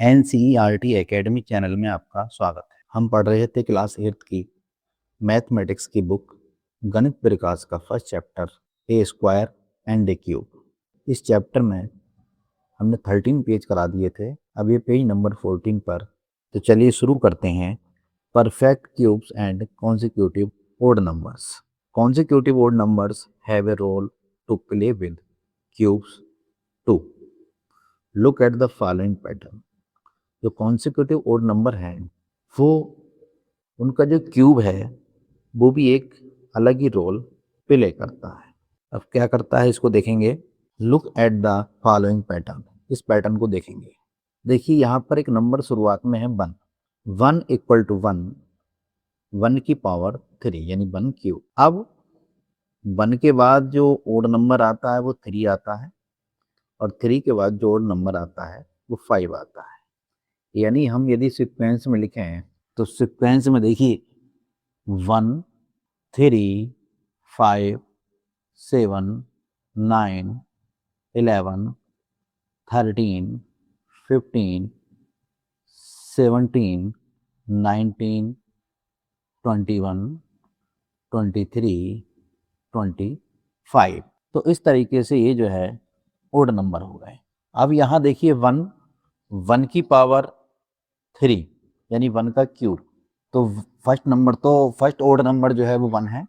NCERT academy channel में आपका स्वागत है। हम पढ़ रहे थे क्लास 8 की मैथमेटिक्स की बुक गणित प्रकाश का first chapter A square and A cube. इस चैप्टर में हमने 13 पेज करा दिए थे, अब ये पेज नंबर 14 पर। तो चलिए शुरू करते हैं। Perfect cubes and consecutive odd numbers. Consecutive odd numbers have a role to play with cubes too. Look at the following pattern. जो कॉन्सिक्यूटिव ओड नंबर है वो उनका जो क्यूब है वो भी एक अलग ही रोल प्ले करता है। अब क्या करता है इसको देखेंगे। Look at the following pattern. इस पैटर्न को देखेंगे। देखिए यहाँ पर एक नंबर शुरुआत में है 1। 1 इक्वल टू 1, 1 की पावर 3 यानी 1 क्यूब। अब 1 के बाद जो ओड नंबर आता है वो 3 आता है, और 3 के बाद जो ओड नंबर आता है वो 5 आता है। यानी हम यदि सीक्वेंस में लिखें तो सीक्वेंस में देखिए 1 3 5 7 9 11 13 15 17 19 21 23 25। तो इस तरीके से ये जो है ओड नंबर हो गए। अब यहाँ देखिए 1, 1 की पावर 3 यानी 1 का क्यूब। तो फर्स्ट ओड नंबर जो है वो 1 है।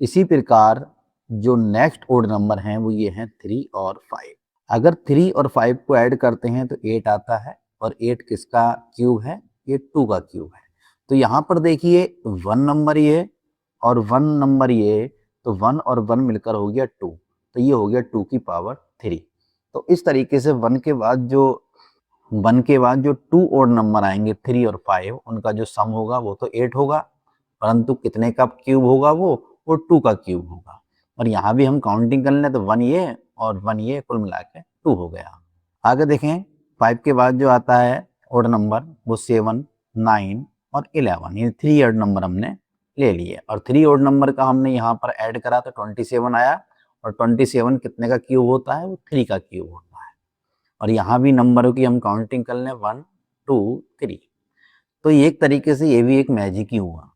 इसी प्रकार जो नेक्स्ट ओड नंबर हैं वो ये हैं 3 और 5। अगर 3 और 5 को ऐड करते हैं तो 8 आता है, और 8 किसका क्यूब है? ये 2 का क्यूब है। तो यहाँ पर देखिए 1 नंबर ये और 1 नंबर ये, तो 1 और 1 मिलकर हो गया 2, तो ये हो गया 2 की पावर 3। तो इस तरीके से 1 के बाद जो 2 ओड नंबर आएंगे 3 और 5, उनका जो सम होगा वो तो 8 होगा, परंतु कितने का क्यूब होगा? वो 2 का क्यूब होगा। और यहाँ भी हम काउंटिंग कर लें तो 1 ये और 1 ये, कुल मिला के 2 हो गया। आगे देखें 5 के बाद जो आता है ओड नंबर वो 7 9 और 11, ये 3 ओड नंबर हमने ले लिए, और 3 ओड नंबर का हमने यहाँ पर ऐड करा तो 27 आया, और 27 कितने का क्यूब होता है? वो 3 का क्यूब होता है। और यहाँ भी नंबरों की हम काउंटिंग कर लें 1 2 3। तो एक तरीके से ये भी एक मैजिक ही हुआ।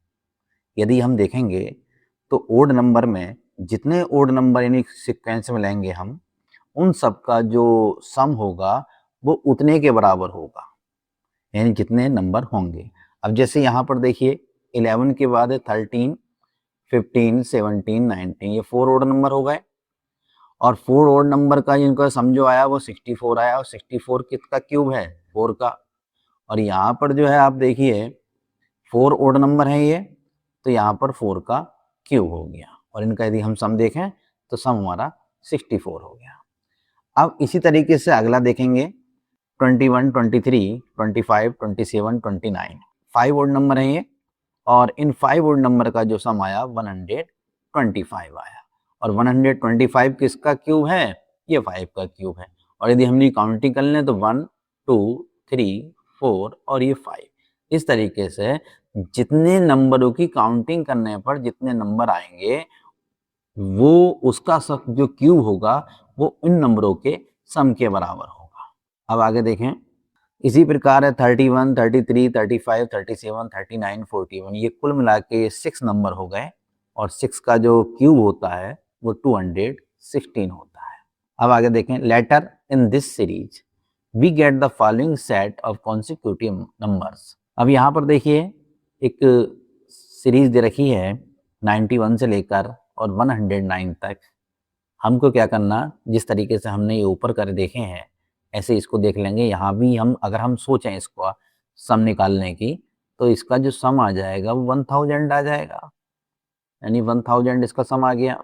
यदि हम देखेंगे तो ओड नंबर में जितने ओड नंबर यानी सीक्वेंस में लेंगे हम, उन सब का जो सम होगा वो उतने के बराबर होगा, यानी जितने नंबर होंगे। अब जैसे यहाँ पर देखिए 11 के बाद है 13 15 17 19, ये 4 ओड नंबर हो गए, और 4 ओड नंबर का जिनका सम जो आया वो 64 आया, और 64 किसका क्यूब है? 4 का। और यहाँ पर जो है आप देखिए 4 ओड नंबर है ये, तो यहाँ पर 4 का क्यूब हो गया, और इनका यदि हम सम देखें तो सम हमारा 64 हो गया। अब इसी तरीके से अगला देखेंगे 21 23 25 27 29, 5 ओड नंबर है ये, और इन 5 ओड नंबर का जो सम आया 125 आया, और 125 किसका क्यूब है? ये 5 का क्यूब है। और यदि हमने काउंटिंग कर लें तो 1 2 3 4 और ये 5। इस तरीके से जितने नंबरों की काउंटिंग करने पर जितने नंबर आएंगे वो उसका सम जो क्यूब होगा वो इन नंबरों के सम के बराबर होगा। अब आगे देखें, इसी प्रकार है 31 33 35 37 39 41, ये कुल मिला के 6 नंबर हो गए, और 6 का जो क्यूब होता है वो 216 होता है। अब आगे देखें, later in this series we get the following set of consecutive numbers. अब यहाँ पर देखिए एक सीरीज दे रखी है 91 से लेकर और 109 तक। हमको क्या करना, जिस तरीके से हमने ये ऊपर कर देखे हैं ऐसे इसको देख लेंगे। यहाँ भी हम अगर हम सोचें इसको सम निकालने की, तो इसका जो सम आ जाएगा वो 1000 आ जाएगा, यानी 1000 इसका सम आ गया।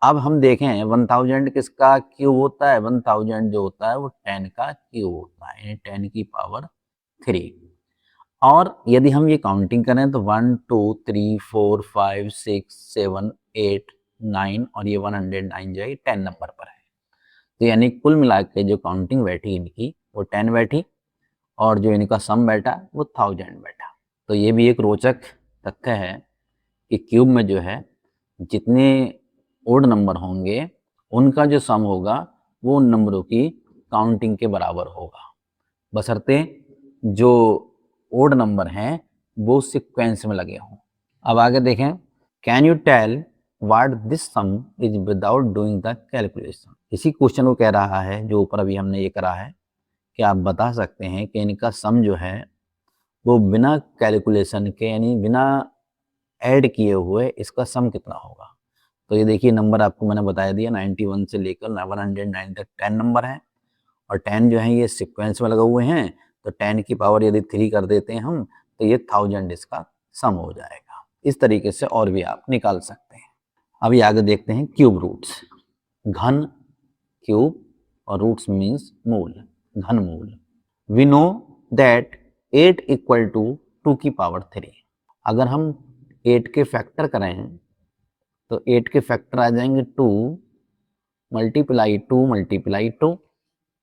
अब हम देखें 1000 किसका क्यूब होता है? 1000 जो होता है वो 10 का क्यूब होता है, यानी 10 की पावर 3। और यदि हम ये काउंटिंग करें तो 1 2 3 4 5 6 7 8 9, और ये 109 जो है 10 नंबर पर है। तो यानी कुल मिला के जो काउंटिंग बैठी इनकी वो 10 बैठी, और जो इनका सम बैठा वो 1000 बैठा। तो ये भी एक रोचक तथ्य है कि क्यूब में जो है जितने ओड नंबर होंगे उनका जो सम होगा वो उन नंबरों की काउंटिंग के बराबर होगा। बशर्ते जो ओड नंबर हैं वो सीक्वेंस में लगे हों। अब आगे देखें, can you tell what this sum is without doing the calculation. इसी क्वेश्चन को कह रहा है जो ऊपर अभी हमने ये करा है कि आप बता सकते हैं कि इनका सम जो है वो बिना कैलकुलेशन के यानी बिना ऐड किए हुए इसका सम कितना होगा। तो ये देखिए नंबर आपको मैंने बताया दिया 91 से लेकर 109 तक 10 नंबर हैं और 10 जो है ये सीक्वेंस में लगे हुए हैं। तो 10 की पावर यदि 3 कर देते हैं हम तो ये 1000 इसका सम हो जाएगा। इस तरीके से और भी आप निकाल सकते हैं। अभी आगे देखते हैं क्यूब रूट्स। घन क्यूब और रूट्स मीन्स मूल, घन मूल। We know that 8 equal to 2 की पावर 3। अगर हम 8 के फैक्टर करें तो 8 के फैक्टर आ जाएंगे 2 मल्टीप्लाई 2 मल्टीप्लाई 2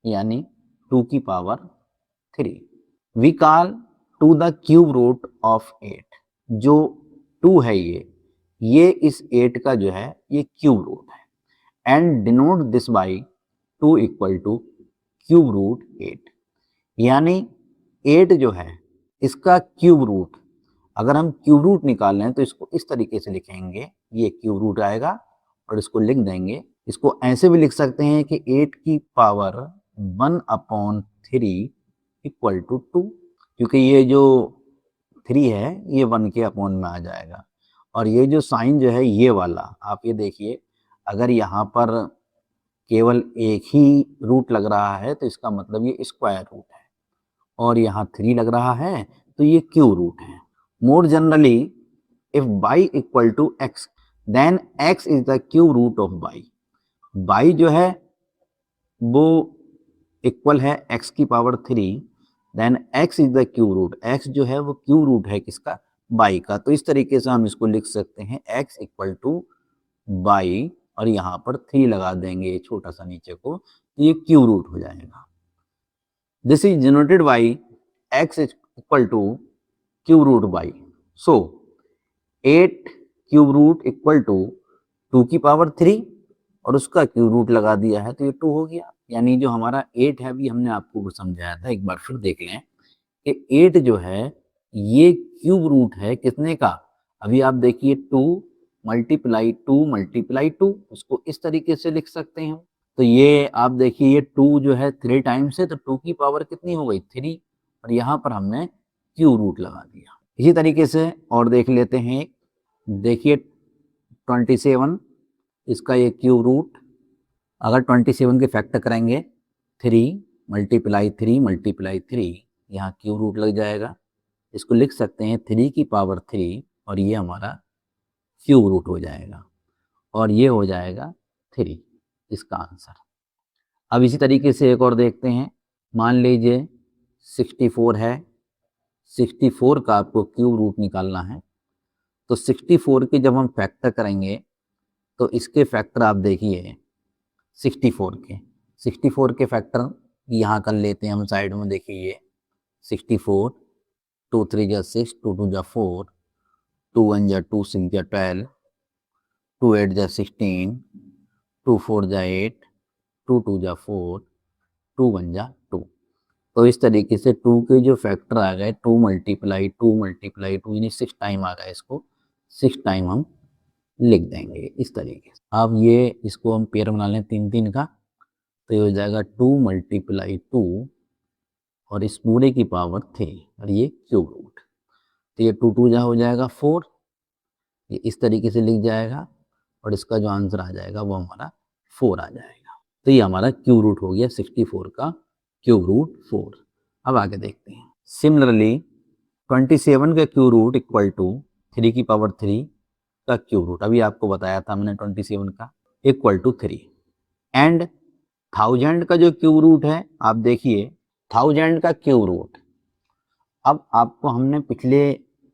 यानी 2 की power 3। We call 2 the cube root of 8। जो 2 है ये इस 8 का जो है ये क्यूब रूट है। And denote this by 2 equal to cube root 8 यानी 8 जो है इसका क्यूब रूट, अगर हम क्यूब रूट निकाल लें तो इसको इस तरीके से लिखेंगे, ये क्यूब रूट आएगा और इसको लिख देंगे। इसको ऐसे भी लिख सकते हैं कि 8 की पावर 1/3 इक्वल टू 2, क्योंकि ये जो 3 है ये 1 के अपॉन में आ जाएगा। और ये जो साइन जो है ये वाला आप ये देखिए, अगर यहाँ पर केवल एक ही रूट लग रहा है तो इसका मतलब ये स्क्वायर रूट है और यहाँ 3 लग रहा है तो ये क्यूब रूट है। More generally if y equal to x then x is the cube root of y। y जो है वो इक्वल है x की power 3, then x is the cube root. x जो है वो क्यूब रूट है किसका, y का। तो इस तरीके से हम इसको लिख सकते हैं x इक्वल टू y और यहाँ पर 3 लगा देंगे छोटा सा नीचे को, तो ये क्यूब रूट हो जाएगा। This is denoted by x equal to cube root y। So 8 cube root equal to 2 की पावर 3 और उसका क्यूब रूट लगा दिया है तो ये 2 हो गया। यानी जो हमारा 8 है अभी हमने आपको समझाया था, एक बार फिर देख लें कि 8 जो है ये क्यूब रूट है कितने का। अभी आप देखिए 2 मल्टीप्लाई 2 मल्टीप्लाई 2, उसको इस तरीके से लिख सकते हैं। तो ये आप देखिए ये 2 जो है 3 टाइम्स है तो 2 की पावर कितनी हो गई 3 और यहाँ पर हमने क्यूब रूट लगा दिया। इसी तरीके से और देख लेते हैं, देखिए 27 इसका ये क्यूब रूट, अगर 27 के फैक्टर करेंगे 3 मल्टीप्लाई 3 मल्टीप्लाई 3 यहाँ क्यूब रूट लग जाएगा। इसको लिख सकते हैं 3 की पावर 3 और ये हमारा क्यूब रूट हो जाएगा और ये हो जाएगा 3 इसका आंसर। अब इसी तरीके से एक और देखते हैं, मान लीजिए 64 है, 64 का आपको क्यूब रूट निकालना है। तो 64 के जब हम फैक्टर करेंगे तो इसके फैक्टर आप देखिए 64 के फैक्टर यहाँ कर लेते हैं हम साइड में। देखिए ये 64, 2 3 जा 6, 2 2 जा 4, 2 1 जा 2, 6 जा 12, 2 8 जा 16, 2 4 जा 8, 2 2 जा 4, 2 1 जा 2। तो इस तरीके से 2 के जो फैक्टर आ गए 2 मल्टीप्लाई 2 मल्टीप्लाई 2 यानी 6 टाइम आ गया, इसको 6 टाइम हम लिख देंगे इस तरीके से। अब ये इसको हम पेयर बना लें 3 3 का, तो ये हो जाएगा 2 मल्टीप्लाई 2 और इस पूरे की पावर 3 और ये क्यूब रूट। तो ये 2 2 जा हो जाएगा 4, ये इस तरीके से लिख जाएगा और इसका जो आंसर आ जाएगा वो हमारा 4 आ जाएगा। तो ये हमारा क्यूब रूट हो गया 64 का क्यूब रूट 4। अब आगे देखते हैं, सिमिलरली 27 का क्यूब रूट इक्वल टू 3 की पावर 3 का क्यूब रूट, अभी आपको बताया था मैंने 27 का इक्वल टू 3। एंड 1000 का जो क्यूब रूट है आप देखिए 1000 का क्यूब रूट, अब आपको हमने पिछले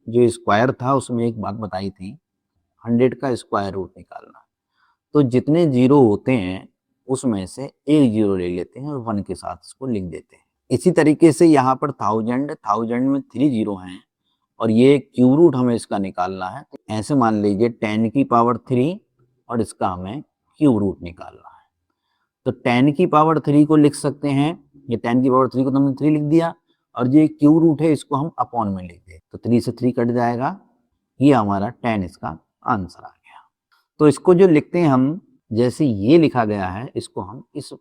जो स्क्वायर था उसमें एक बात बताई थी 100 का स्क्वायर रूट निकालना। तो जितने जीरो होते हैं उसमें से एक जीरो ले लेते हैं और 1 के साथ इसको लिख देते हैं। इसी तरीके से यहाँ पर 1000 में 3 जीरो हैं और ये क्यूब रूट हमें इसका निकालना है। तो ऐसे मान लीजिए 10 की पावर 3 और इसका हमें क्यूब रूट निकालना है। तो 10 की पावर 3 को लिख सकते हैं ये 10 की पावर 3 को तो हमने 3 लिख दिया, और जो क्यूब रूट है इसको हम अपॉन में लिख दें, तो 3 से 3 कट जाएगा, ये हमारा 10 इसका आंसर आ गया। तो इसको जो लिखते हैं हम, जैसे ये लिखा गया है इसको हम इस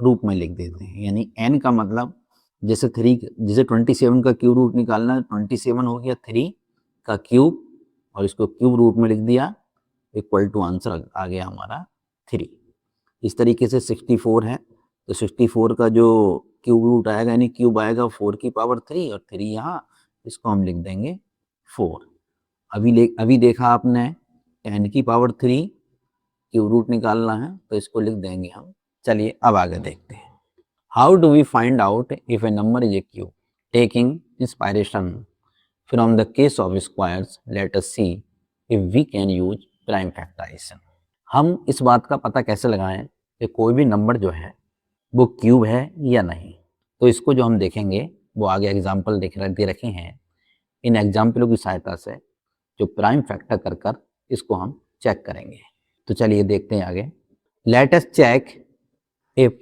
रूप में लिख देते हैं, यानी n का मतलब जैसे 27 का क्यूब रूट निकालना है, 27 हो गया 3 का क्यूब, और इसको क्यूब रूट में लिख दिया, इक्वल टू आंसर आ गया हमारा 3। इस तरीके से 64 है, तो 64 का जो क्यूब रूट आएगा यानी क्यूब आएगा 4 की पावर 3 और 3 यहाँ, इसको हम लिख देंगे 4। अभी देखा आपने 10 की पावर 3 क्यूब रूट निकालना है, तो इसको लिख देंगे हम। चलिए अब आगे देखते हैं। How do we find out if a number is a cube? Taking inspiration from the case of squares, let us see if we can use prime factorization. हम इस बात का पता कैसे लगाएं कि कोई भी नंबर जो है वो क्यूब है या नहीं? तो इसको जो हम देखेंगे वो आगे एग्जाम्पल दे रखे हैं, इन एग्जाम्पलों की सहायता से जो प्राइम फैक्टर कर इसको हम चेक करेंगे। तो चलिए देखते हैं आगे। Let us check if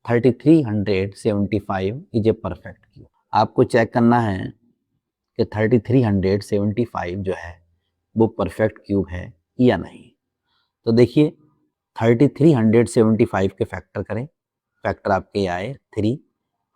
3375 is a perfect cube. आपको चेक करना है कि 3375 जो है वो परफेक्ट क्यूब है या नहीं। तो देखिए 3375 के फैक्टर करें, फैक्टर आपके आए 3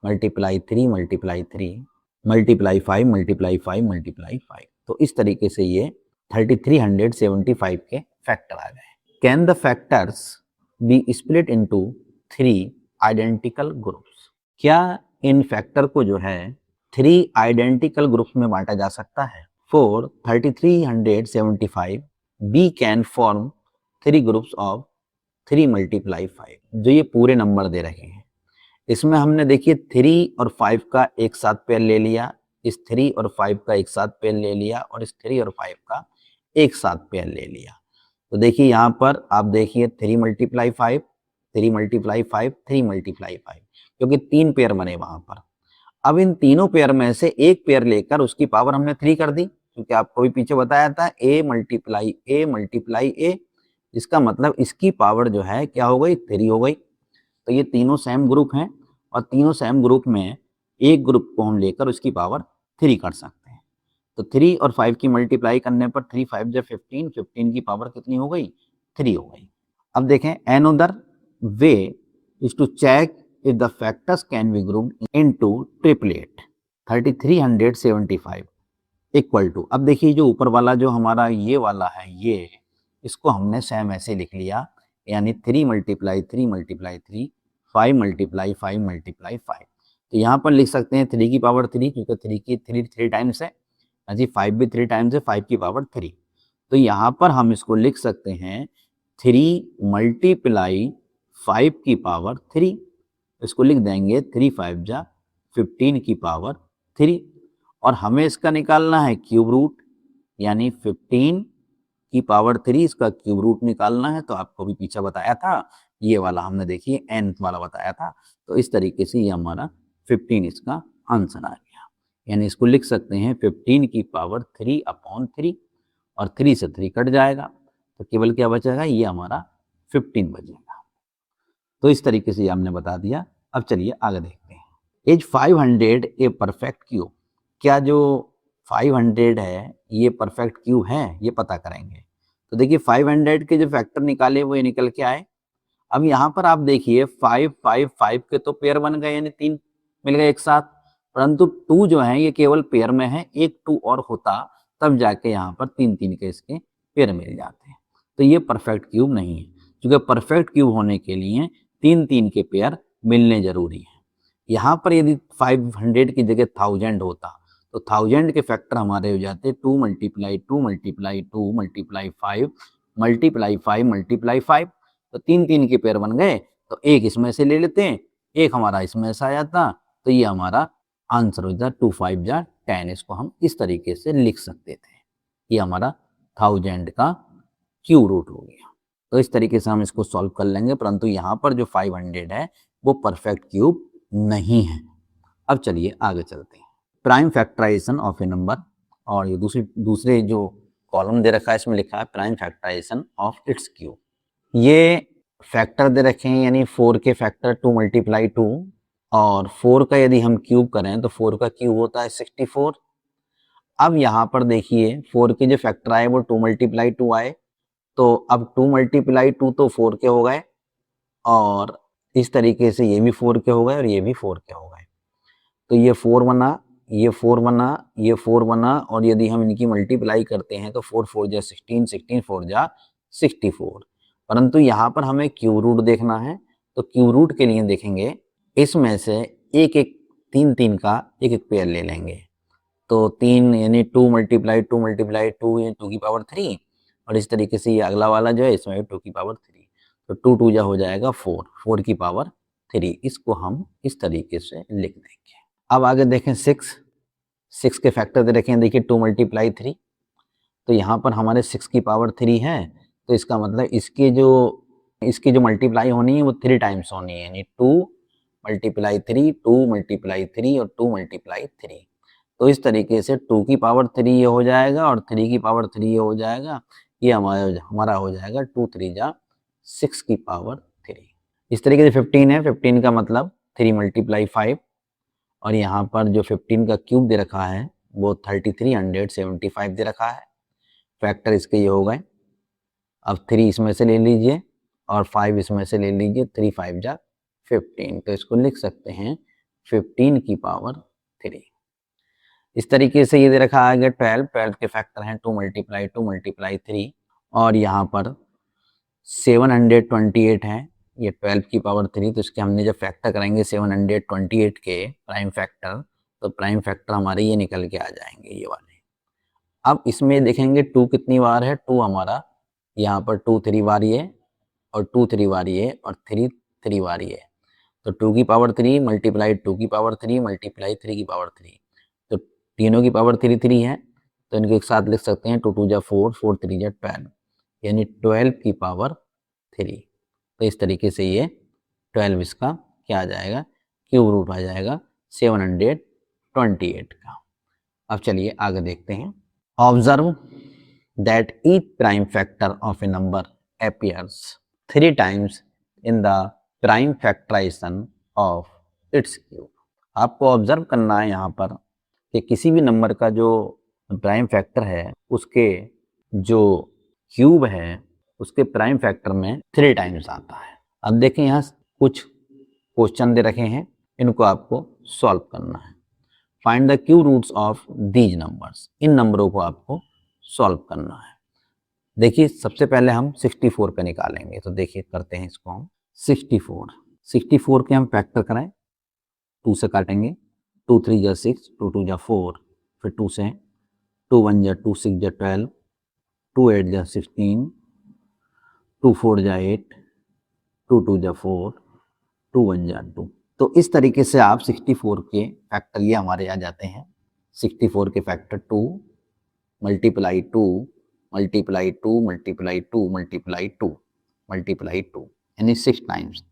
multiply 3 multiply 3 multiply 5 multiply 5 multiply 5, तो इस तरीके से ये 3375 के फैक्टर आ गए। Can the factors be split into 3 identical groups? क्या इन फैक्टर को जो है 3 आइडेंटिकल ग्रुप्स में बांटा जा सकता है? For 3375 we can form 3 groups of 3 multiply 5। जो ये पूरे नंबर दे रहे हैं, इसमें हमने देखिए 3 और 5 का एक साथ पेयर ले लिया, इस 3 और 5 का एक साथ पेयर ले लिया, और इस 3 और 5 का एक साथ पेयर ले लिया। तो देखिए यहाँ पर आप देखिए 3 मल्टीप्लाई 5, 3 मल्टीप्लाई 5, 3 मल्टीप्लाई 5, क्योंकि 3 पेयर बने वहां पर। अब इन तीनों पेयर में से एक पेयर लेकर उसकी पावर हमने 3 कर दी, क्योंकि आपको भी पीछे बताया था ए मल्टीप्लाई ए मल्टीप्लाई ए, इसका मतलब इसकी पावर जो है क्या हो गई? 3 हो गई। तो ये तीनों सेम ग्रुप हैं, और तीनों सेम ग्रुप में एक ग्रुप को हम लेकर उसकी पावर 3 कर सकते हैं। तो 3 और 5 की मल्टीप्लाई करने पर 3 5 जब 15, 15 की पावर कितनी हो गई? 3 हो गई। अब देखें another way is to check if the factors can be grouped into triplet 3375 equal to. अब देखिए जो ऊपर वाला जो हमारा ये वाला है, ये इसको हमने सेम ऐसे लिख लिया, यानी 3 मल्टीप्लाई 3 मल्टीप्लाई 3 5 मल्टीप्लाई 5 मल्टीप्लाई 5। तो यहाँ पर लिख सकते हैं 3 की पावर 3, क्योंकि 3 की 3 टाइम्स है जी, 5 भी 3 टाइम्स है, 5 की पावर 3। तो यहाँ पर हम इसको लिख सकते हैं 3 मल्टीप्लाई 5 की पावर 3, इसको लिख देंगे 3 5 जा 15 की पावर 3। और हमें इसका निकालना है क्यूब रूट, यानी 15 की पावर 3 इसका क्यूब रूट निकालना है। तो आपको भी पीछे बताया था, ये वाला हमने देखिए nth वाला बताया था। तो इस तरीके से ये हमारा 15 इसका आंसर आ गया, यानी इसको लिख सकते हैं 15 की पावर 3 अपॉन 3, और 3 से 3 कट जाएगा, तो केवल क्या बचेगा? ये हमारा 15 बचेगा। तो इस तरीके से ये हमने बता दिया। अब चलिए आगे देखते हैं। Is 500 A perfect cube? क्या जो 500 है ये परफेक्ट क्यूब है, ये पता करेंगे। तो देखिए 500 के जो फैक्टर निकाले वो ये निकल के आए। अब यहाँ पर आप देखिए 5 5 5 के तो पेयर बन गए, यानी 3 मिल गए एक साथ, परंतु 2 जो है ये केवल पेयर में है, एक 2 और होता तब जाके यहाँ पर 3 3 के इसके पेयर मिल जाते हैं। तो ये परफेक्ट क्यूब नहीं है, क्योंकि परफेक्ट क्यूब होने के लिए 3 3 के पेयर मिलने जरूरी है। यहाँ पर यदि 500 की जगह 1000 होता तो 1000 के फैक्टर हमारे हो जाते 2 multiply 2 multiply 2 multiply 5 multiply 5 multiply 5। तो 3 3 के पेयर बन गए, तो एक इसमें से ले लेते हैं, एक हमारा इसमें से आ जाता, तो ये हमारा आंसर हो जाता 2 5 जा 10। इसको हम इस तरीके से लिख सकते थे, ये हमारा 1000 का क्यूब रूट हो गया। तो इस तरीके से हम इसको सॉल्व कर लेंगे, परंतु यहाँ पर जो 500 है वो परफेक्ट क्यूब नहीं है। अब चलिए आगे चलते हैं। Prime factorization of a number, और ये दूसरे जो कॉलम दे रखा है इसमें लिखा है prime factorization of its cube. ये फैक्टर दे रखे हैं, यानी 4 के फैक्टर 2 मल्टीप्लाई 2 और 4 का यदि हम क्यूब करें तो 4 का क्यूब होता है 64। अब यहाँ पर देखिए 4 के जो फैक्टर आए वो 2 मल्टीप्लाई 2 आए, तो अब 2 मल्टीप्लाई 2 तो 4 के हो गए, और इस तरीके से ये भी 4 के हो गए और ये भी 4 के हो गए। तो ये 4 बना, ये 4 बना, ये 4 बना, और यदि हम इनकी मल्टीप्लाई करते हैं तो 4 4 जा 16, 16 4 जा 64। परंतु यहाँ पर हमें क्यूब रूट देखना है, तो क्यूब रूट के लिए देखेंगे इसमें से एक एक 3 3 का एक एक पेयर ले लेंगे। तो 3 यानी 2 मल्टीप्लाई 2 मल्टीप्लाई 2 यानी 2 की पावर 3, और इस तरीके से ये अगला वाला जो है इसमें भी 2 की पावर 3, तो 2 2 जा हो जाएगा 4, 4 की पावर 3। इसको हम इस तरीके से लिख देंगे। अब आगे देखें 6 के फैक्टर दे रखे हैं, देखिए 2 मल्टीप्लाई 3, तो यहाँ पर हमारे 6 की पावर 3 है, तो इसका मतलब इसकी जो मल्टीप्लाई होनी है वो 3 टाइम्स होनी है, यानी 2 मल्टीप्लाई 3, 2 मल्टीप्लाई 3 और 2 मल्टीप्लाई 3। तो इस तरीके से 2 की पावर 3 ये हो जाएगा और 3 की पावर 3 ये हो जाएगा, ये हमारा हो जाएगा 2 3 जा 6 की पावर 3। इस तरीके से 15 है, 15 का मतलब 3 मल्टीप्लाई 5, और यहाँ पर जो 15 का क्यूब दे रखा है वो 3375 दे रखा है। फैक्टर इसके ये हो गए। अब 3 इसमें से ले लीजिए और 5 इसमें से ले लीजिए, 3 5 जा 15, तो इसको लिख सकते हैं 15 की पावर 3। इस तरीके से ये दे रखा है 12, 12 के फैक्टर हैं 2 मल्टीप्लाई 3, और यहाँ पर 728 है, ये 12 की पावर 3, तो इसके हमने जब फैक्टर करेंगे 728 के प्राइम फैक्टर, तो प्राइम फैक्टर हमारे ये निकल के आ जाएंगे ये वाले। अब इसमें देखेंगे 2 कितनी बार है, 2 हमारा यहाँ पर 2 3 बार ये, और 2 3 बार ये, और 3 3 बार ये, तो 2 की पावर 3 मल्टीप्लाई 2 की पावर 3 मल्टीप्लाई 3 की पावर 3, तो तीनों की पावर 3 3 है, तो इनको एक साथ लिख सकते हैं 2 2 जा 4, 4 3 जा 12, यानी 12 की पावर 3। तो इस तरीके से ये 12 इसका क्या आ जाएगा, क्यूब रूट आ जाएगा 728 का। अब चलिए आगे देखते हैं। Observe that each prime factor of a number appears 3 times in the prime factorization of its cube। आपको ऑब्जर्व करना है यहाँ पर कि किसी भी नंबर का जो प्राइम फैक्टर है उसके जो क्यूब है उसके प्राइम फैक्टर में 3 टाइम्स आता है। अब देखें यहाँ कुछ क्वेश्चन दे रखे हैं, इनको आपको सॉल्व करना है। Find the cube roots of these numbers, इन नंबरों को आपको सॉल्व करना है। देखिए सबसे पहले हम 64 का निकालेंगे, तो देखिए करते हैं इसको हम। 64 के हम फैक्टर कराएं, 2 से काटेंगे, 2 3 जा 6, 2 2 जा 4, फिर 2 से, 2 1 जा 2, 6 जा 12, 2 8 जा 16, 2 4 जा 8, 2 2 जा 4, 2 1 जा 2। तो इस तरीके से आप 64 के फैक्टर ये हमारे आ जाते हैं। 64 के factor 2 multiply 2 multiply 2 multiply 2 multiply 2 multiply 2, यानी 6 टाइम्स।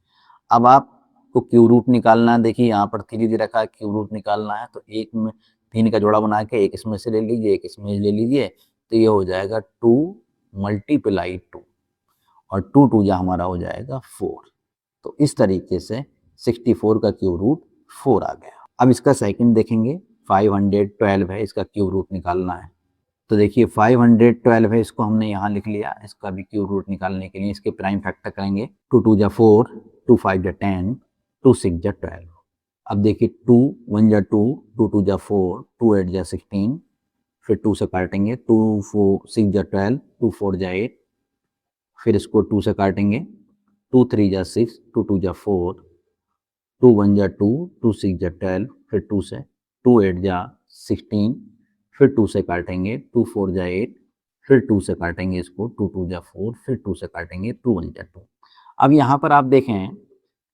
अब आपको क्यूब रूट निकालना है, देखिए यहाँ पर 3 दे रखा है, क्यूब रूट निकालना है, तो एक में 3 का जोड़ा बना के एक इसमें से ले लीजिए, एक इसमें ले लीजिए, तो ये हो जाएगा 2 मल्टीप्लाई 2, और 2 2 जा हमारा हो जाएगा 4। तो इस तरीके से 64 का क्यूब रूट 4 आ गया। अब इसका सेकंड देखेंगे, 512 है, इसका क्यूब रूट निकालना है, तो देखिए 512 है, इसको हमने यहाँ लिख लिया। इसका भी क्यूब रूट निकालने के लिए इसके प्राइम फैक्टर करेंगे, 2 2 जा 4, 2 5 जा 10, 2 6 जा 12। अब देखिए 2 1 जा 2, 2 2 जा 4, 2 8 जा 16, फिर 2 से काटेंगे, 2 4 6 जा 12, 2 4 जा 8, फिर इसको 2 से काटेंगे, 2 3 जा 6, 2 2 जा 4, 2 1 जा 2, 2 6 जा 12, फिर 2 से, 2 8 जा 16, फिर 2 से काटेंगे, 2 4 जा 8, फिर 2 से काटेंगे इसको, 2 2 जा 4, फिर 2 से काटेंगे, 2 1 जा 2। अब यहाँ पर आप देखें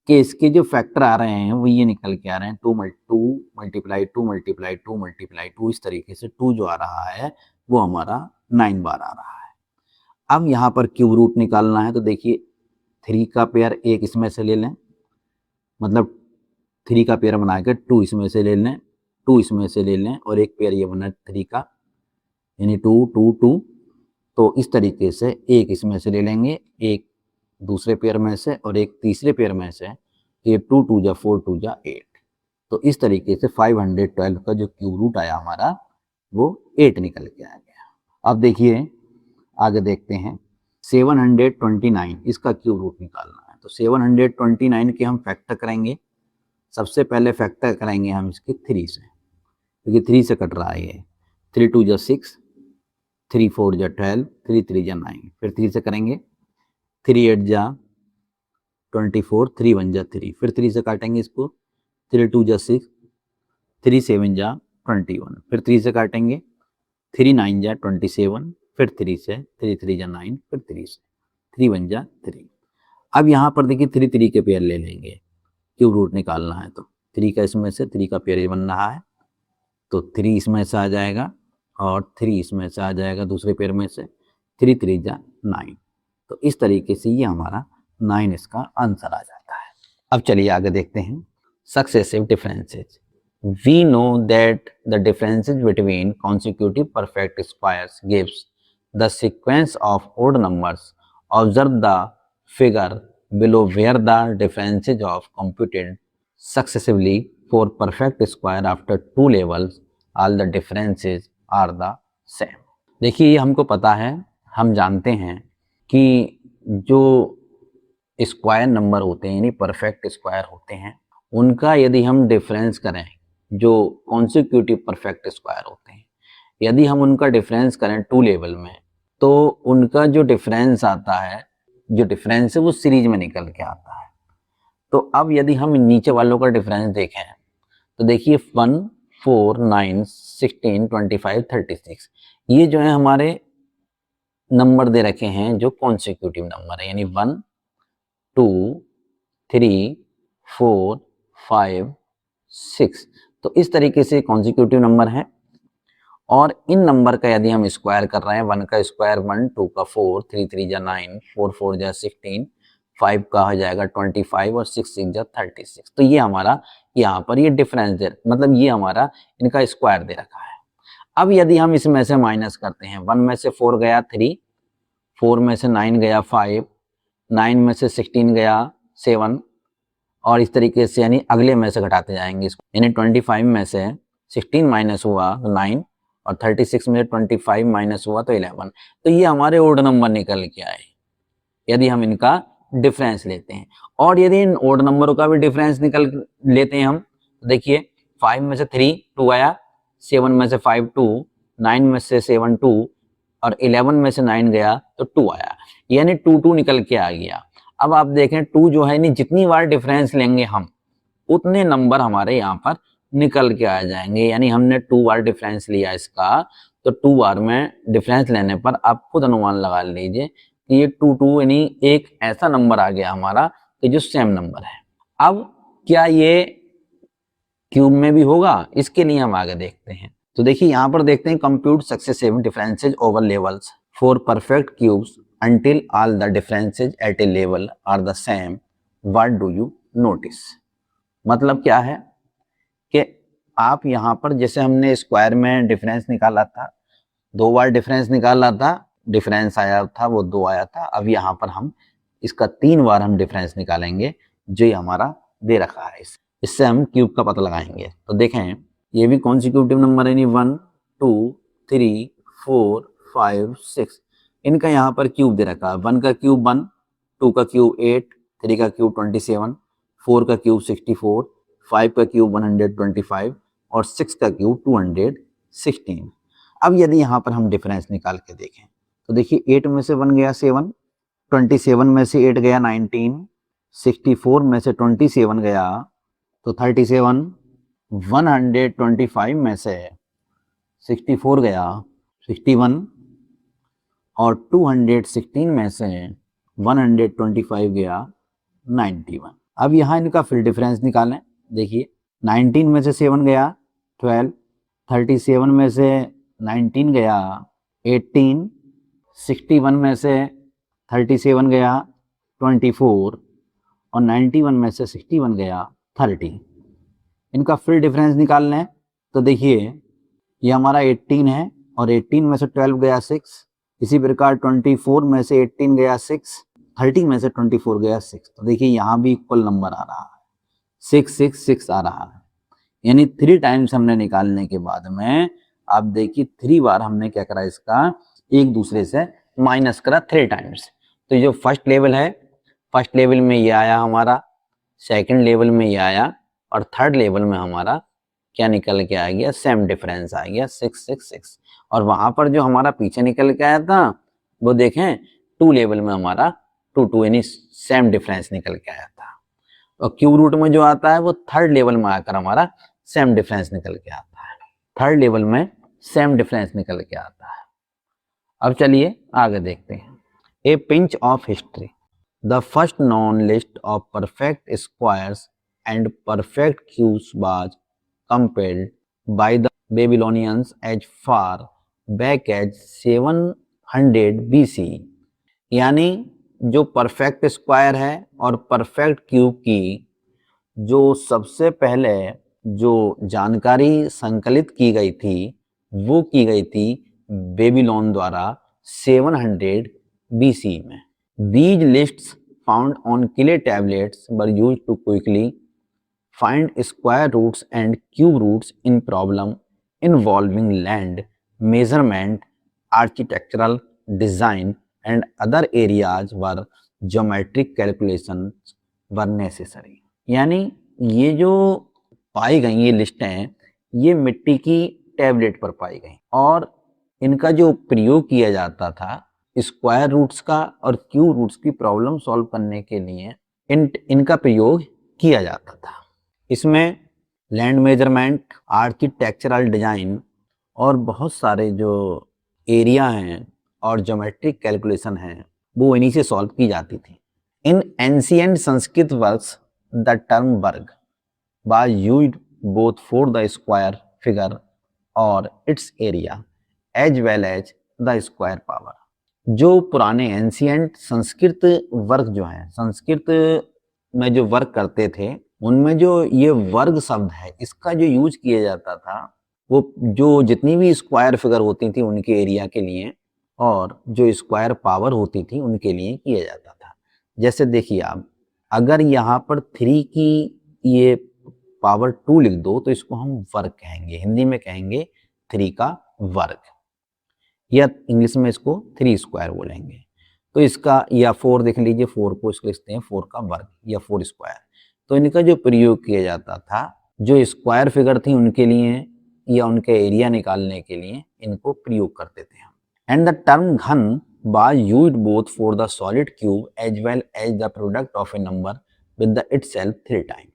कि इसके जो फैक्टर आ रहे हैं वो ये निकल के आ रहे हैं 2 मल्टीप्लाई 2 मल्टीप्लाई 2 मल्टीप्लाई 2, इस तरीके से 2 जो आ रहा है वो हमारा 9 बार आ रहा है। अब यहाँ पर क्यूब रूट निकालना है, तो देखिए 3 का पेयर एक इसमें से ले लें, मतलब 3 का पेयर बना के 2 इसमें से ले लें, 2 इसमें से ले लें, और एक पेयर ये बना 3 का, यानी 2 2 2। तो इस तरीके से एक इसमें से ले लेंगे, एक दूसरे पेयर में से और एक तीसरे पेयर में से, ये 2 2 जा 4, 2 जा 8। तो इस तरीके से 512 का जो क्यूब रूट आया हमारा वो 8 निकल के आ गया। अब देखिए आगे देखते हैं 729 इसका क्यूब रूट निकालना है। तो 729 के हम फैक्टर करेंगे। सबसे पहले फैक्टर करेंगे हम इसके 3 से, क्योंकि 3 से कट रहा है ये। 3 2 जा 6, 3 4 जा 12, 3 3 जा 9, फिर 3 से करेंगे। 3 8 जा 24, 3 1 जा 3, फिर 3 से काटेंगे इसको। 3 2 जा 6, 3 7 जा 21, फिर 3 से काटेंगे। 3 9 जा 27, फिर 3 से, 3 3 जा 9, फिर 3 से, 3 1 जा 3। अब यहाँ पर देखिए 3 3 के पेयर ले लेंगे, क्यूब रूट निकालना है। तो 3 का इसमें से 3 का पेयर बन रहा है, तो 3 इसमें से आ जाएगा और 3 इसमें से आ जाएगा दूसरे पेयर में से। 3 3 जा 9। तो इस तरीके से ये हमारा 9 इसका आंसर आ जाता है। अब चलिए आगे देखते हैं successive differences. We know that the differences between consecutive perfect squares gives the sequence of odd numbers. Observe the figure below where the differences of computed successively for perfect square after two levels, all the differences are the same. देखिए ये हमको पता है, हम जानते हैं कि जो स्क्वायर नंबर होते हैं यानी परफेक्ट स्क्वायर होते हैं, उनका यदि हम डिफरेंस करें, जो कॉन्सिक्यूटिव परफेक्ट स्क्वायर होते हैं, यदि हम उनका डिफरेंस करें 2 लेवल में, तो उनका जो डिफरेंस आता है, जो डिफरेंस है वो सीरीज में निकल के आता है। तो अब यदि हम नीचे वालों का डिफरेंस देखें तो देखिए 1 4 9 16 25 36, ये जो है हमारे नंबर दे रखे हैं जो कॉन्सिक्यूटिव नंबर है, यानी 1 2 3 4 5 6। तो इस तरीके से कॉन्सिक्यूटिव नंबर है। और इन नंबर का यदि हम स्क्वायर कर रहे हैं, 1 का स्क्वायर 1, 2 का 4, 3 3 जा 9, 4 4 जा 16, 5 का हो जाएगा 25 और 6 6 जा 36। तो ये हमारा यहाँ पर ये डिफरेंस है, मतलब ये हमारा इनका स्क्वायर दे रखा है। अब यदि हम इसमें से माइनस करते हैं, 1 में से 4 गया 3, 4 में से 9 गया 5, 9 में से 16 गया 7, और इस तरीके से यानी अगले में से घटाते जाएंगे इसको। यानी 25 में से 16 माइनस हुआ तो 9, और 36 में से 25 माइनस हुआ तो 11। तो ये हमारे ओड नंबर निकल के आए यदि हम इनका डिफरेंस लेते हैं। और यदि इन ओड नंबरों का भी डिफरेंस निकल लेते हैं हम, तो देखिए 5 में से 3 2 आया, 7 में से 5 2, 9 में से 7 2, और 11 में से 9 गया तो 2 आया, यानी 2 2 निकल के आ गया। अब आप देखें 2 जो है, जितनी बार डिफरेंस लेंगे हम, उतने नंबर हमारे यहाँ पर निकल के आ जाएंगे। यानी हमने 2 बार डिफरेंस लिया इसका, तो 2 बार में डिफरेंस लेने पर आप खुद अनुमान लगा लीजिए कि ये 2 2 यानी एक ऐसा नंबर आ गया हमारा कि जो सेम नंबर है। अब क्या ये क्यूब में भी होगा, इसके लिए हम आगे देखते हैं। तो देखिए यहाँ पर देखते हैं compute successive differences over levels for perfect cubes until all the differences at a level are the same. What do you notice? मतलब क्या है कि आप यहाँ पर जैसे हमने स्क्वायर में डिफरेंस निकाला था, 2 बार डिफरेंस निकाला था, डिफरेंस आया था वो 2 आया था। अब यहाँ पर हम इसका 3 बार हम डिफरेंस निकालेंगे जो ये हमारा दे रखा है, इससे हम क्यूब का पता लगाएंगे। तो देखें ये भी कॉन्सिक्यूटिव नंबर है, 1 2 3 4 5 6, इनका यहाँ पर क्यूब दे रखा है। 1 का क्यूब 1, 2 का क्यूब 8, 3 का क्यूब 27, 4 का क्यूब 64, 5 का क्यूब 125 और 6 का क्यूब 216। अब यदि यहाँ पर हम डिफरेंस निकाल के देखें तो देखिए 8 में से 1 गया 7, 27 में से 8 गया 19, 64 में से 27 गया तो 37, 125 में से 64 गया 61, और 216 में से 125 गया 91। अब यहाँ इनका फिर डिफरेंस निकालें। देखिए 19 में से 7 गया 12, 37 में से 19 गया 18, 61 में से 37 गया 24, और 91 में से 61 गया 30। इनका फिर डिफरेंस निकाल लें तो देखिए ये हमारा 18 है, और 18 में से 12 गया 6, इसी प्रकार 24 में से 18 गया 6, 30 में से 24 गया 6। तो देखिए यहाँ भी इक्वल नंबर आ रहा है, 6 6 6 आ रहा है। यानी 3 टाइम्स हमने निकालने के बाद में आप देखिए 3 बार हमने क्या करा, इसका एक दूसरे से माइनस करा 3 टाइम्स। तो जो फर्स्ट लेवल है, फर्स्ट लेवल में ये आया हमारा, सेकंड लेवल में ये आया, और थर्ड लेवल में हमारा क्या निकल के आ गया, सेम डिफरेंस आ गया 666। और वहां पर जो हमारा पीछे निकल के आया था वो देखें 2 लेवल में हमारा 2 यानी सेम डिफरेंस निकल के आया था। और क्यूब रूट में जो आता है वो थर्ड लेवल में आकर हमारा सेम डिफरेंस निकल के आता है, थर्ड लेवल में सेम डिफरेंस निकल के आता है। अब चलिए आगे देखते हैं। A pinch of history, the first known list of perfect squares and perfect cubes was compiled by the Babylonians as far back as 700 BC। यानी जो परफेक्ट स्क्वायर है और परफेक्ट क्यूब की जो सबसे पहले जो जानकारी संकलित की गई थी वो की गई थी बेबीलोन द्वारा 700 BC में। These lists found on clay tablets were used to quickly find square roots and cube roots in problem involving land measurement, architectural design and other areas where geometric calculations were necessary। यानी ये जो पाई गई ये लिस्टें ये मिट्टी की tablet पर पाई गई और इनका जो प्रयोग किया जाता था स्क्वायर रूट्स का और क्यूब रूट्स की प्रॉब्लम सॉल्व करने के लिए इनका प्रयोग किया जाता था। इसमें लैंड मेजरमेंट, आर्किटेक्चरल डिजाइन और बहुत सारे जो एरिया हैं और ज्योमेट्रिक कैलकुलेशन हैं वो इन्हीं से सॉल्व की जाती थी। इन ancient Sanskrit works the term वर्ग was used both for the square figure और its area as well as the square power। जो पुराने एंशिएंट संस्कृत वर्ग जो हैं, संस्कृत में जो वर्ग करते थे उनमें जो ये वर्ग शब्द है इसका जो यूज किया जाता था वो जो जितनी भी स्क्वायर फिगर होती थी उनके एरिया के लिए और जो स्क्वायर पावर होती थी उनके लिए किया जाता था। जैसे देखिए आप अगर यहाँ पर 3 की ये पावर 2 लिख दो तो इसको हम वर्ग कहेंगे, हिंदी में कहेंगे 3 का वर्ग, या इंग्लिश में इसको 3 स्क्वायर बोलेंगे। तो इसका या 4 देख लीजिए, 4 को इसको लिखते हैं 4 का वर्ग या 4 स्क्वायर। तो इनका जो प्रयोग किया जाता था जो स्क्वायर फिगर थी उनके लिए या उनके एरिया निकालने के लिए इनको प्रयोग करते थे हम। एंड द टर्म घन was used both for the solid cube as well as the product of a number with the itself 3 times।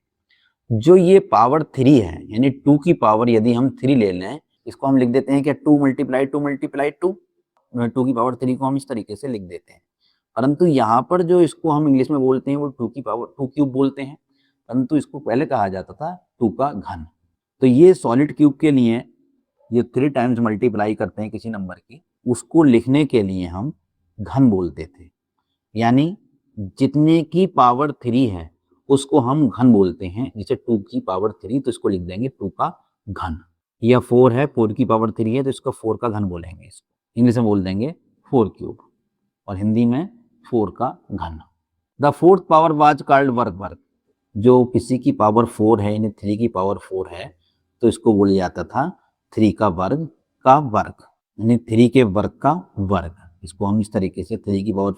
जो ये पावर 3 है यानी 2 की पावर यदि हम 3 ले लें इसको हम लिख देते हैं कि 2 मल्टीप्लाई 2 मल्टीप्लाई 2, 2 की पावर 3 को हम इस तरीके से लिख देते हैं। परंतु यहाँ पर जो इसको हम इंग्लिश में बोलते हैं वो 2 की पावर 2 क्यूब बोलते हैं, परंतु इसको पहले कहा जाता था 2 का घन। तो ये सॉलिड क्यूब के लिए ये 3 टाइम्स मल्टीप्लाई करते हैं किसी नंबर की, उसको लिखने के लिए हम घन बोलते थे। यानी जितने की पावर 3 है उसको हम घन बोलते हैं। जैसे 2 की पावर 3 तो इसको लिख देंगे 2 का घन, या 4 है 4 की पावर 3 है तो इसको 4 का घन बोलेंगे, इसको इंग्लिश में बोल देंगे 4 क्यूब और हिंदी में 4 का घन। The fourth power was called वर्ग। वर्ग जो किसी की पावर 4 है यानी 3 की पावर 4 है तो इसको बोला जाता था 3 का वर्ग यानी 3 के वर्ग का वर्ग। इसको हम इस तरीके से 3 की पावर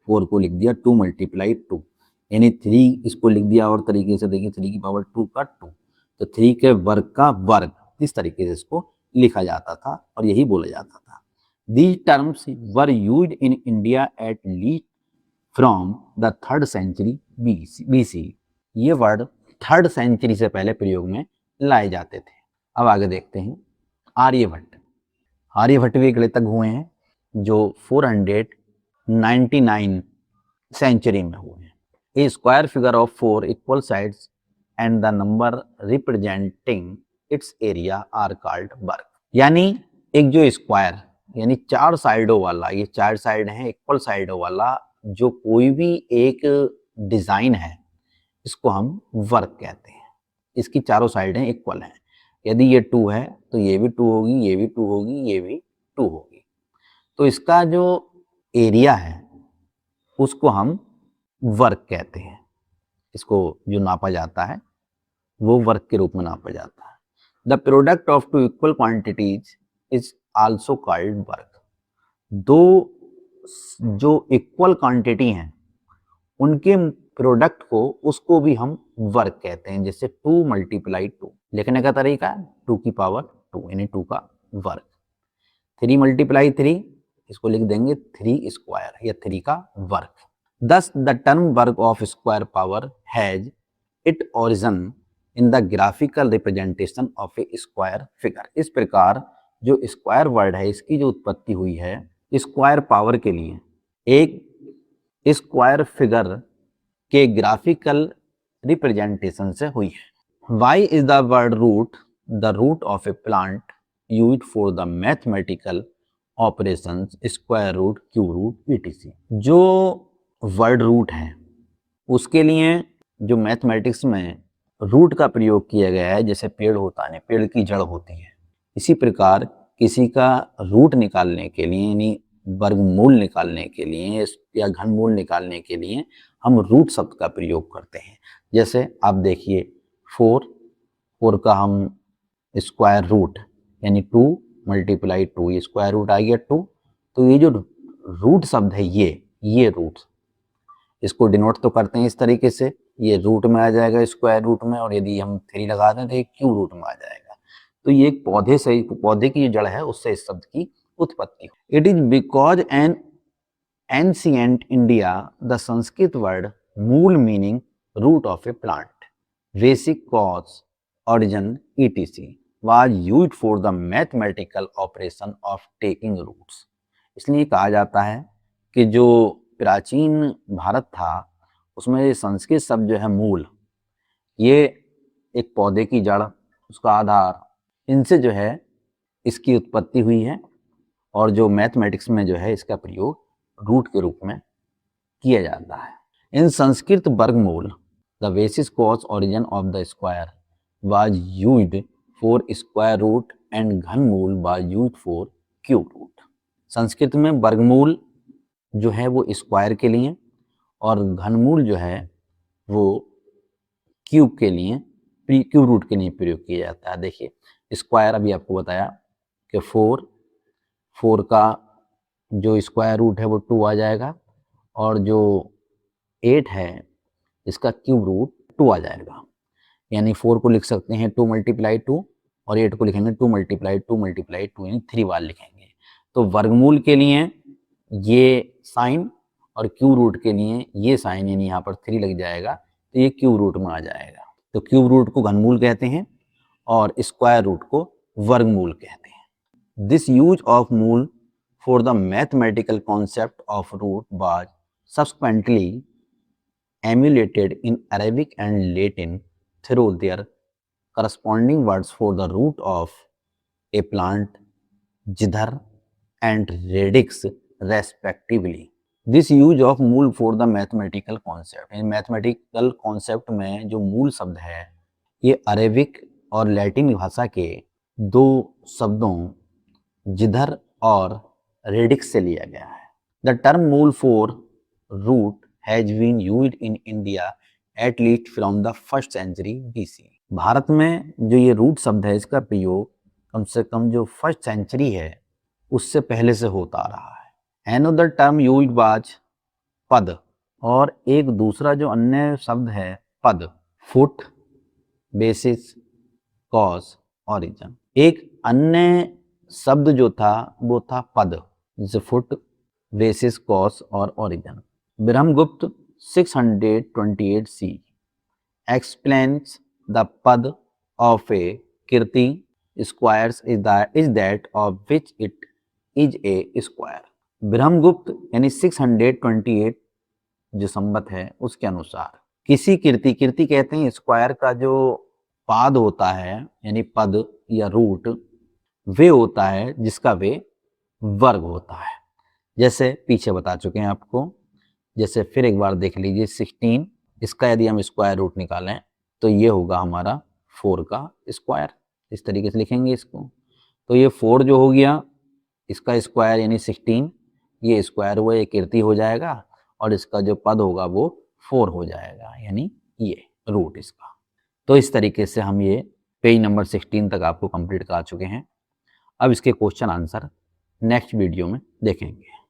4 को लिख दिया 2 मल्टीप्लाई 2 यानी 3 इसको लिख दिया और तरीके से देखिए 3 की पावर 2 का 2, तो 3 के वर्ग का वर्ग इस तरीके से इसको लिखा जाता था और यही बोला जाता था। These terms were used in India at least from the 3rd century BC। ये वर्ड 3rd सेंचुरी से पहले प्रयोग में लाए जाते थे। अब आगे देखते हैं आर्यभट्ट। आर्यभट्ट भी गणितज्ञ हुए हैं जो 499 सेंचुरी में हुए हैं। A square figure of 4 equal sides and the number representing its area are called वर्ग। यानी एक जो स्क्वायर यानी 4 साइडों वाला, ये 4 साइड हैं इक्वल साइडों वाला जो कोई भी एक डिजाइन है इसको हम वर्ग कहते हैं। इसकी चारों साइडें इक्वल हैं। यदि ये 2 है तो ये भी 2 होगी, ये भी 2 होगी, ये भी 2 होगी। तो इसका जो एरिया है उसको हम वर्ग कहते हैं। इसको जो नापा जाता है वो वर्क के रूप में नापा जाता है। The product of two equal quantities is also called work. दो जो इक्वल क्वांटिटी हैं उनके प्रोडक्ट को, उसको भी हम वर्क कहते हैं। जैसे 2 मल्टीप्लाई 2, लिखने का तरीका 2 की पावर 2 यानी 2 का वर्क। 3 मल्टीप्लाई 3, इसको लिख देंगे 3 स्क्वायर या 3 का work. Thus the term work of square power has its origin in the graphical representation of a square figure। इस प्रकार जो स्क्वायर वर्ड है इसकी जो उत्पत्ति हुई है स्क्वायर पावर के लिए एक स्क्वायर फिगर के ग्राफिकल रिप्रेजेंटेशन से हुई है। Why is the word root the root of a plant used for the mathematical operations square root, cube root, etc. जो वर्ड रूट है उसके लिए जो मैथमेटिक्स में रूट का प्रयोग किया गया है, जैसे पेड़ होता है, पेड़ की जड़ होती है, इसी प्रकार किसी का रूट निकालने के लिए यानी वर्गमूल निकालने के लिए या घनमूल निकालने के लिए हम रूट शब्द का प्रयोग करते हैं। जैसे आप देखिए 4 का हम स्क्वायर रूट यानी 2 मल्टीप्लाई 2, ये स्क्वायर रूट आ गया 2। तो ये जो रूट शब्द है ये रूट, इसको डिनोट तो करते हैं इस तरीके से, ये रूट में आ जाएगा स्क्वायर रूट में, और यदि हम 3 लगा दें तो ये क्यूब रूट में आ जाएगा। तो ये एक पौधे की जो जड़ है उससे इस शब्द की उत्पत्ति। It is because an ancient India the Sanskrit word mool meaning root of a plant, basic cause, origin, etc was used for the mathematical operation of taking roots. इसलिए कहा जाता है कि जो प्राचीन भारत था उसमें संस्कृत शब्द जो है मूल, ये एक पौधे की जड़, उसका आधार, इनसे जो है इसकी उत्पत्ति हुई है। और जो मैथमेटिक्स में जो है इसका प्रयोग रूट के रूप में किया जाता है। In Sanskrit vargmool the basis cause origin of the square was used for square root and ghanmool was used for cube root. Sanskrit में वर्गमूल जो है वो स्क्वायर के लिए और घनमूल जो है वो क्यूब के लिए, क्यूब रूट के लिए प्रयोग किया जाता है। देखिए स्क्वायर अभी आपको बताया कि 4 का जो स्क्वायर रूट है वो 2 आ जाएगा, और जो 8 है इसका क्यूब रूट 2 आ जाएगा। यानी 4 को लिख सकते हैं 2 मल्टीप्लाई 2, और 8 को लिखेंगे 2 मल्टीप्लाई 2 मल्टीप्लाई 2 यानी 3 बार लिखेंगे। तो वर्गमूल के लिए ये साइन और क्यूब रूट के लिए ये साइन, यानी यहाँ पर 3 लग जाएगा तो ये क्यूब रूट में आ जाएगा। तो क्यूब रूट को घनमूल कहते हैं और स्क्वायर रूट को वर्गमूल कहते हैं। दिस यूज ऑफ मूल for the mathematical concept of root was subsequently emulated in Arabic and Latin through their corresponding words for the root of a plant, jidhar and radix respectively। This use of मूल for the mathematical concept, in mathematical concept में जो मूल शब्द है ये Arabic और Latin भाषा के 2 शब्दों जिधर और रेडिक्स से लिया गया है। द टर्म मूल for root has been used in India at least from the 1st century BC। Bharat में जो ये रूट शब्द है इसका प्रयोग कम से कम जो 1st सेंचुरी है उससे पहले से होता आ रहा है। Another term used was पद, और एक दूसरा जो अन्य शब्द है पद, फुट, बेसिस, कॉज, ऑरिजिन। एक अन्य शब्द जो था वो था पद, जैसे फुट, बेसिस, कॉज और origin. Brahmagupta 628 C explains the pad of a kirti squares is that of which it is a square। Brahmagupta यानी 628 जो संवत है उसके अनुसार किसी कीर्ति, कीर्ति कहते हैं स्क्वायर का जो पाद होता है यानी पद या रूट, वे होता है जिसका वे वर्ग होता है। जैसे पीछे बता चुके हैं आपको, जैसे फिर एक बार देख लीजिए 16, इसका यदि हम स्क्वायर रूट निकालें तो ये होगा हमारा 4 का स्क्वायर, इस तरीके से लिखेंगे इसको। तो ये 4 जो हो गया इसका स्क्वायर यानी 16, ये स्क्वायर हुआ, ये कीर्ति हो जाएगा, और इसका जो पद होगा वो 4 हो जाएगा यानी ये रूट इसका। तो इस तरीके से हम ये पेज नंबर 16 तक आपको कंप्लीट करा चुके हैं। अब इसके क्वेश्चन आंसर नेक्स्ट वीडियो में देखेंगे।